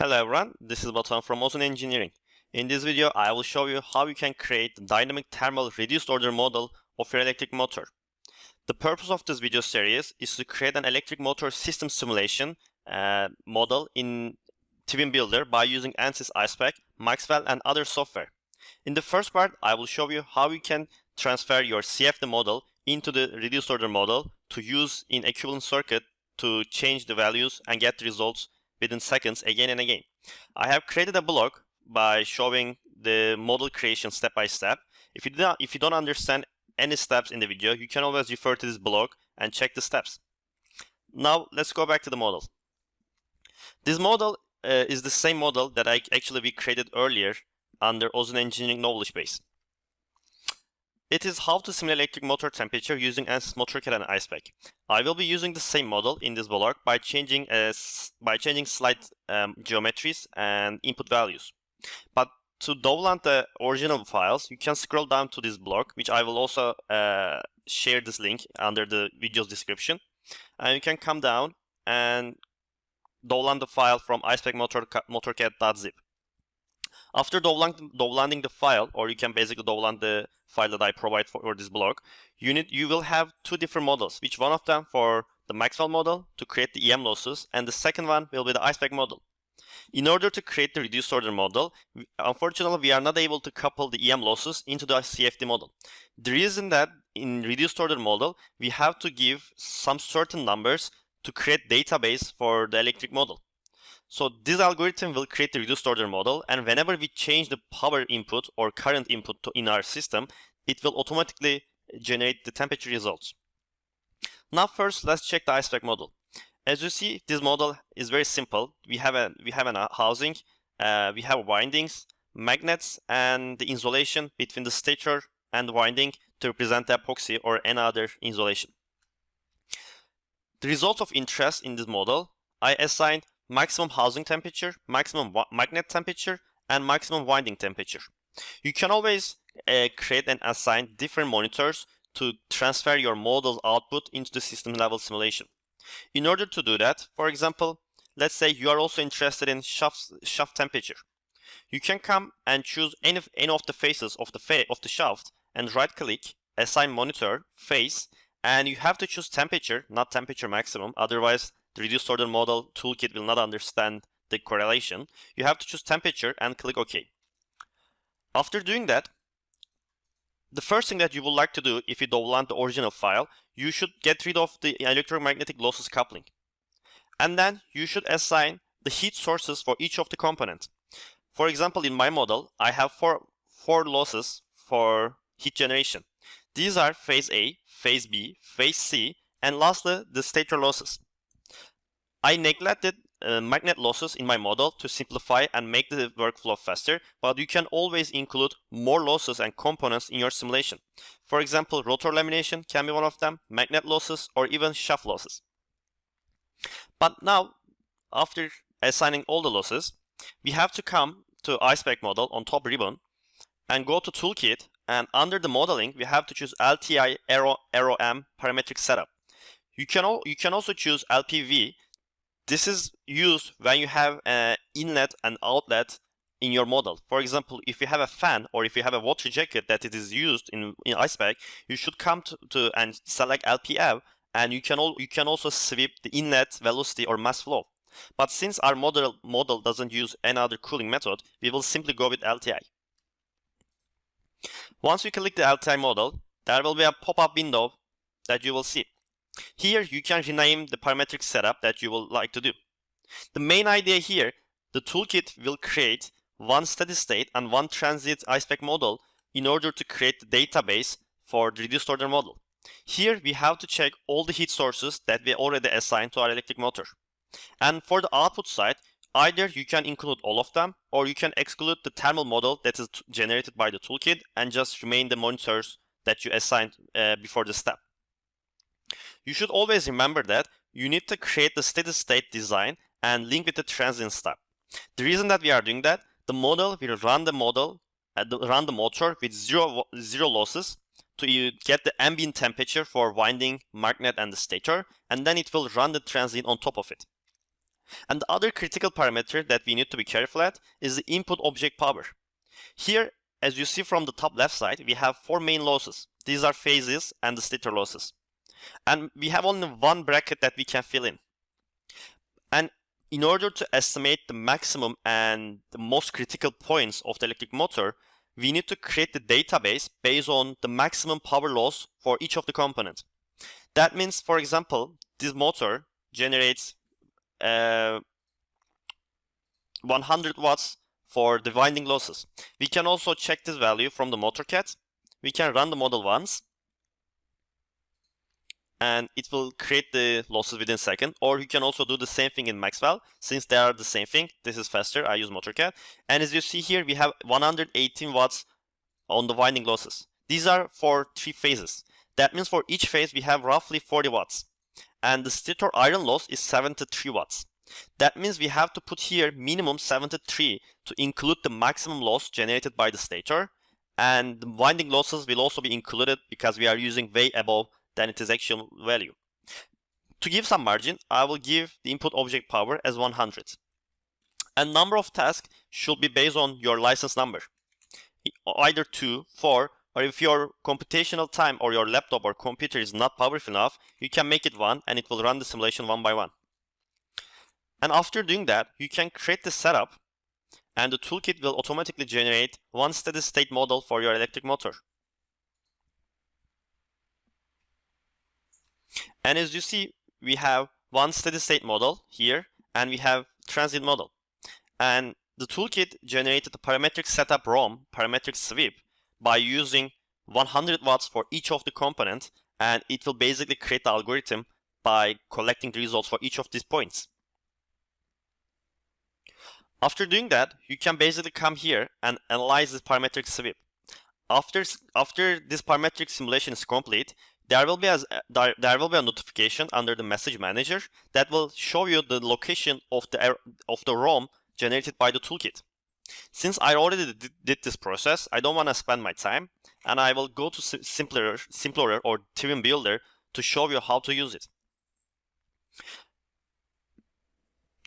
Hello everyone, this is Batuhan from Ozone Engineering. In this video, I will show you how you can create the dynamic thermal reduced order model of your electric motor. The purpose of this video series is to create an electric motor system simulation model in Twin Builder by using Ansys Icepak, Maxwell and other software. In the first part, I will show you how you can transfer your CFD model into the reduced order model to use in equivalent circuit to change the values and get the results within seconds again and again. I have created a blog by showing the model creation step by step. If you don't understand any steps in the video, you can always refer to this blog and check the steps. Now let's go back to the model. This model is the same model that we created earlier under Ozone Engineering knowledge base. It is how to simulate electric motor temperature using Ansys Motor-CAD and Icepak. I will be using the same model in this blog by changing slight geometries and input values. But to download the original files, you can scroll down to this blog, which I will also share this link under the video's description. And you can come down and download the file from Icepak motor-cad.zip. After downloading the file, or you can basically download the file that I provide for this blog, you will have two different models, which one of them for the Maxwell model to create the EM losses, and the second one will be the Icepak model. In order to create the reduced order model, unfortunately we are not able to couple the EM losses into the CFD model. The reason that in reduced order model we have to give some certain numbers to create database for the electric model. So this algorithm will create the reduced order model, and whenever we change the power input or current input in our system, it will automatically generate the temperature results. Now first, let's check the Icepak model. As you see, this model is very simple. We have a housing, we have windings, magnets, and the insulation between the stator and the winding to represent the epoxy or any other insulation. The result of interest in this model, I assigned maximum housing temperature, maximum magnet temperature, and maximum winding temperature. You can always create and assign different monitors to transfer your model's output into the system level simulation. In order to do that, for example, let's say you are also interested in shaft temperature. You can come and choose any of the faces of the shaft and right click, assign monitor, face, and you have to choose temperature, not temperature maximum, otherwise the reduced order model toolkit will not understand the correlation. You have to choose temperature and click OK. After doing that, the first thing that you would like to do if you download the original file, you should get rid of the electromagnetic losses coupling. And then you should assign the heat sources for each of the components. For example, in my model, I have four losses for heat generation. These are phase A, phase B, phase C, and lastly, the stator losses. I neglected magnet losses in my model to simplify and make the workflow faster, but you can always include more losses and components in your simulation. For example, rotor lamination can be one of them, magnet losses, or even shaft losses. But now, after assigning all the losses, we have to come to Icepak model on top ribbon and go to toolkit, and under the modeling, we have to choose LTI ROM parametric setup. You can also choose LPV. This is used when you have an inlet and outlet in your model. For example, if you have a fan or if you have a water jacket that it is used in Icepak, you should come to and select LPF, and you can also sweep the inlet velocity or mass flow. But since our model doesn't use any other cooling method, we will simply go with LTI. Once you click the LTI model, there will be a pop-up window that you will see. Here you can rename the parametric setup that you would like to do. The main idea here, the toolkit will create one steady state and one transient Icepak model in order to create the database for the reduced order model. Here we have to check all the heat sources that we already assigned to our electric motor. And for the output side, either you can include all of them or you can exclude the thermal model that is generated by the toolkit and just remain the monitors that you assigned before the step. You should always remember that you need to create the steady state design and link with the transient step. The reason that we are doing that, the model will run the motor with zero losses to get the ambient temperature for winding, magnet, and the stator, and then it will run the transient on top of it. And the other critical parameter that we need to be careful at is the input object power. Here, as you see from the top left side, we have 4 main losses. These are phases and the stator losses. And we have only one bracket that we can fill in. And in order to estimate the maximum and the most critical points of the electric motor, we need to create the database based on the maximum power loss for each of the components. That means, for example, this motor generates 100 watts for the winding losses. We can also check this value from the Motor-CAD. We can run the model once, and it will create the losses within a second. Or you can also do the same thing in Maxwell. Since they are the same thing, this is faster. I use Motor-CAD. And as you see here, we have 118 watts on the winding losses. These are for 3 phases. That means for each phase, we have roughly 40 watts. And the stator iron loss is 73 watts. That means we have to put here minimum 73 to include the maximum loss generated by the stator. And the winding losses will also be included because we are using way above than it is actual value. To give some margin, I will give the input object power as 100. And number of tasks should be based on your license number. Either 2, 4, or if your computational time or your laptop or computer is not powerful enough, you can make it 1 and it will run the simulation one by one. And after doing that, you can create the setup and the toolkit will automatically generate one steady state model for your electric motor. And as you see, we have one steady state model here and we have transient model. And the toolkit generated a parametric setup ROM, parametric sweep, by using 100 watts for each of the components, and it will basically create the algorithm by collecting the results for each of these points. After doing that, you can basically come here and analyze this parametric sweep. After this parametric simulation is complete, there will be a notification under the message manager that will show you the location of the ROM generated by the toolkit. Since I already did this process, I don't want to spend my time, and I will go to Simpler or Twin Builder to show you how to use it.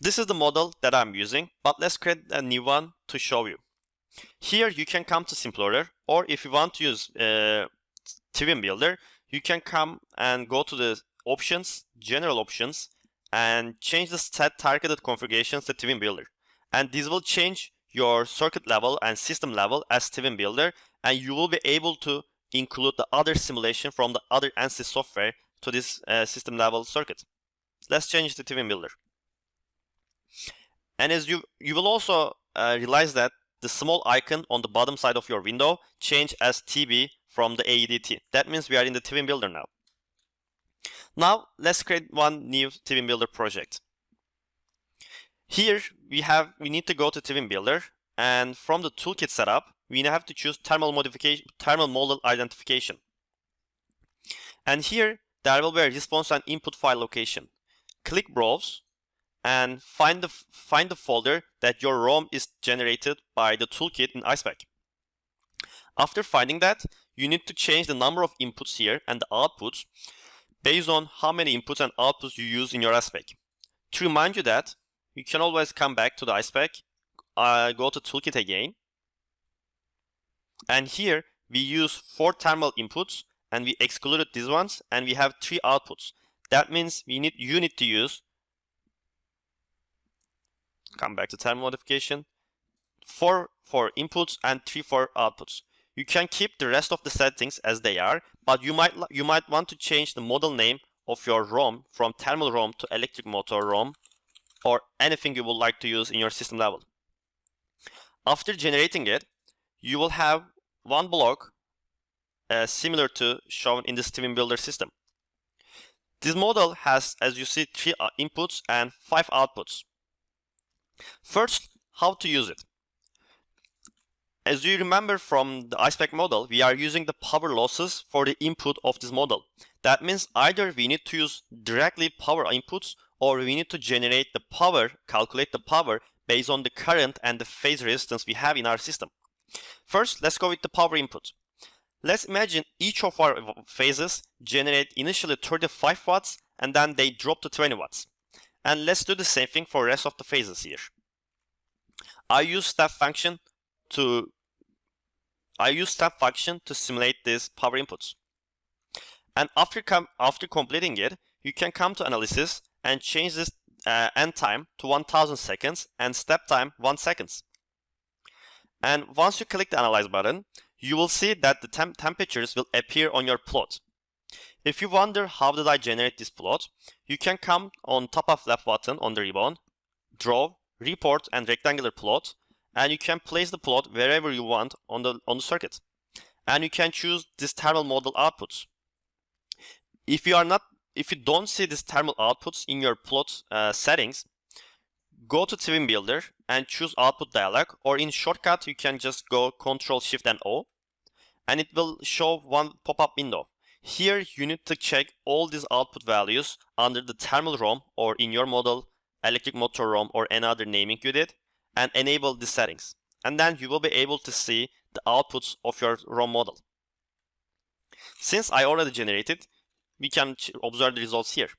This is the model that I'm using, but let's create a new one to show you. Here you can come to Simpler, or if you want to use Twin Builder, you can come and go to the options, general options, and change the set targeted configurations to Twin Builder. And this will change your circuit level and system level as Twin Builder, and you will be able to include the other simulation from the other Ansys software to this system level circuit. Let's change the Twin Builder. And as you will also realize that the small icon on the bottom side of your window changed as TB from the AEDT. That means we are in the Twin Builder now. Now let's create one new Twin Builder project. Here we need to go to Twin Builder, and from the toolkit setup, we have to choose thermal model identification. And here there will be a response and input file location. Click Browse and find the folder that your ROM is generated by the toolkit in Icepak. After finding that, you need to change the number of inputs here and the outputs based on how many inputs and outputs you use in your Icepak. To remind you that, you can always come back to the Icepak, go to Toolkit again, and here we use 4 thermal inputs and we excluded these ones, and we have 3 outputs. That means you need to use, come back to thermal modification, 4 for inputs and 3 for outputs. You can keep the rest of the settings as they are, but you might want to change the model name of your ROM from thermal ROM to electric motor ROM, or anything you would like to use in your system level. After generating it, you will have one block similar to shown in this Twin Builder system. This model has, as you see, 3 inputs and 5 outputs. First, how to use it. As you remember from the Icepak model, we are using the power losses for the input of this model. That means either we need to use directly power inputs, or we need to generate the power, calculate the power based on the current and the phase resistance we have in our system. First, let's go with the power input. Let's imagine each of our phases generate initially 35 watts and then they drop to 20 watts. And let's do the same thing for the rest of the phases here. I use step function to simulate these power inputs. And after completing it, you can come to analysis and change this end time to 1000 seconds and step time 1 second. And once you click the analyze button, you will see that the temperatures will appear on your plot. If you wonder how did I generate this plot, you can come on top of left button on the ribbon, draw, report and rectangular plot, and you can place the plot wherever you want on the circuit. And you can choose this thermal model outputs. If you don't see these thermal outputs in your plot settings, go to Twin Builder and choose output dialog, or in shortcut you can just go Ctrl Shift and O, and it will show one pop-up window. Here you need to check all these output values under the thermal ROM, or in your model electric motor ROM or any other naming you did, and enable the settings. And then you will be able to see the outputs of your ROM model. Since I already generated, we can observe the results here.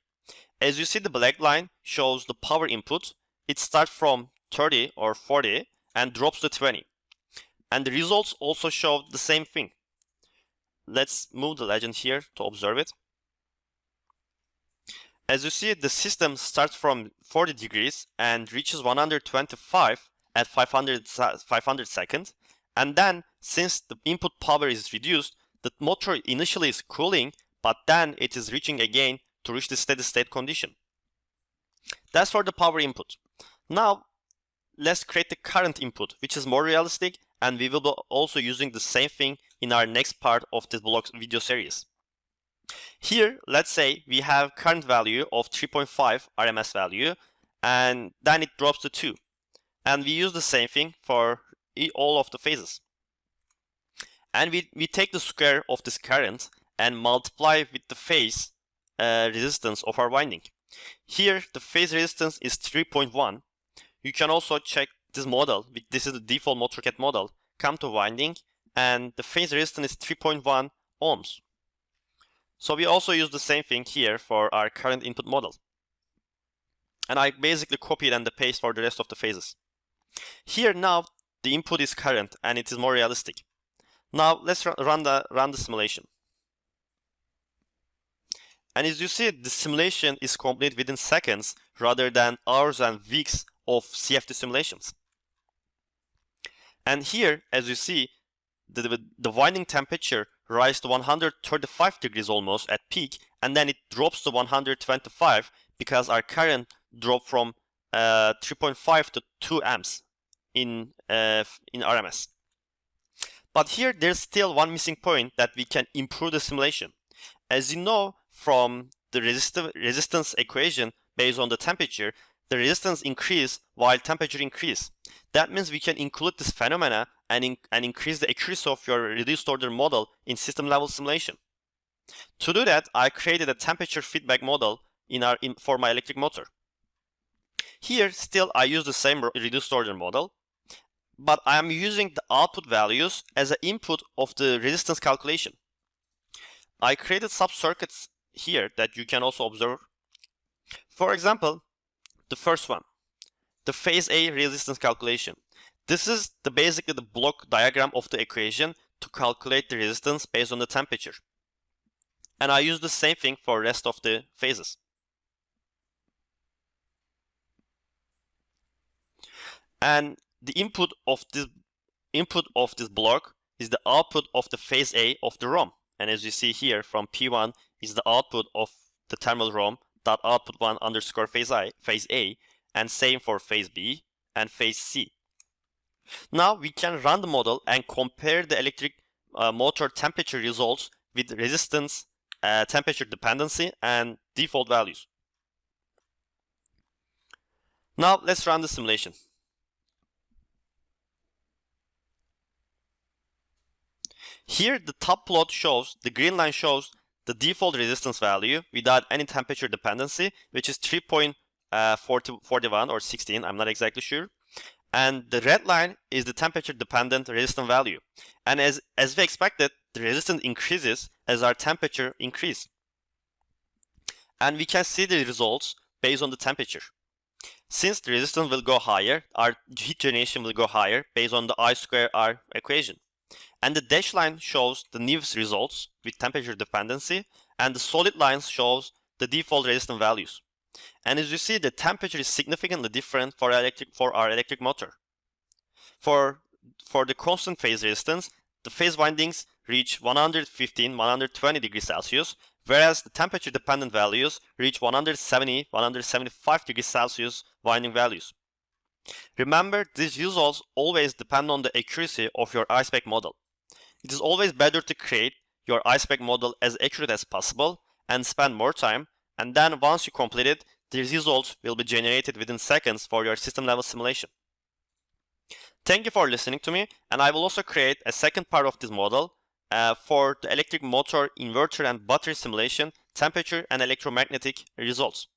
As you see, the black line shows the power input. It starts from 30 or 40 and drops to 20. And the results also show the same thing. Let's move the legend here to observe it. As you see, the system starts from 40 degrees and reaches 125 at 500 seconds. And then, since the input power is reduced, the motor initially is cooling, but then it is reaching again to reach the steady state condition. That's for the power input. Now, let's create the current input, which is more realistic, and we will be also using the same thing in our next part of this blog video series. Here, let's say we have current value of 3.5 RMS value, and then it drops to 2. And we use the same thing for all of the phases. And we take the square of this current and multiply with the phase resistance of our winding. Here, the phase resistance is 3.1. You can also check this model. This is the default Motor-CAD model. Come to winding, and the phase resistance is 3.1 ohms. So we also use the same thing here for our current input model. And I basically copied and paste for the rest of the phases. Here now, the input is current and it is more realistic. Now let's run the simulation. And as you see, the simulation is complete within seconds rather than hours and weeks of CFD simulations. And here, as you see, the winding temperature rises to 135 degrees almost at peak, and then it drops to 125 because our current dropped from 3.5 to 2 amps in RMS. But here there's still one missing point that we can improve the simulation. As you know from the resistance equation based on the temperature, the resistance increase while temperature increase. That means we can include this phenomena and increase the accuracy of your reduced order model in system level simulation. To do that, I created a temperature feedback model for my electric motor. Here still I use the same reduced order model, but I am using the output values as an input of the resistance calculation. I created sub-circuits here that you can also observe. For example, the first one, the phase A resistance calculation. This is basically the block diagram of the equation to calculate the resistance based on the temperature. And I use the same thing for the rest of the phases. And the input of this block is the output of the phase A of the ROM. And as you see here, from P1 is the output of the thermal ROM dot output 1 underscore phase A, and same for phase B and phase C. Now we can run the model and compare the electric motor temperature results with resistance, temperature dependency, and default values. Now let's run the simulation. Here the top plot shows, the green line shows the default resistance value without any temperature dependency, which is 3.41 or 16, I'm not exactly sure. And the red line is the temperature dependent resistance value. And as we expected, the resistance increases as our temperature increases. And we can see the results based on the temperature. Since the resistance will go higher, our heat generation will go higher based on the I square R equation. And the dashed line shows the newest results with temperature dependency, and the solid lines shows the default resistance values. And as you see, the temperature is significantly different for our electric motor. For the constant phase resistance, the phase windings reach 115-120 degrees Celsius, whereas the temperature dependent values reach 170-175 degrees Celsius winding values. Remember, these results always depend on the accuracy of your Icepak model. It is always better to create your Icepak model as accurate as possible and spend more time, and then once you complete it, the results will be generated within seconds for your system level simulation. Thank you for listening to me, and I will also create a second part of this model for the electric motor, inverter, and battery simulation, temperature, and electromagnetic results.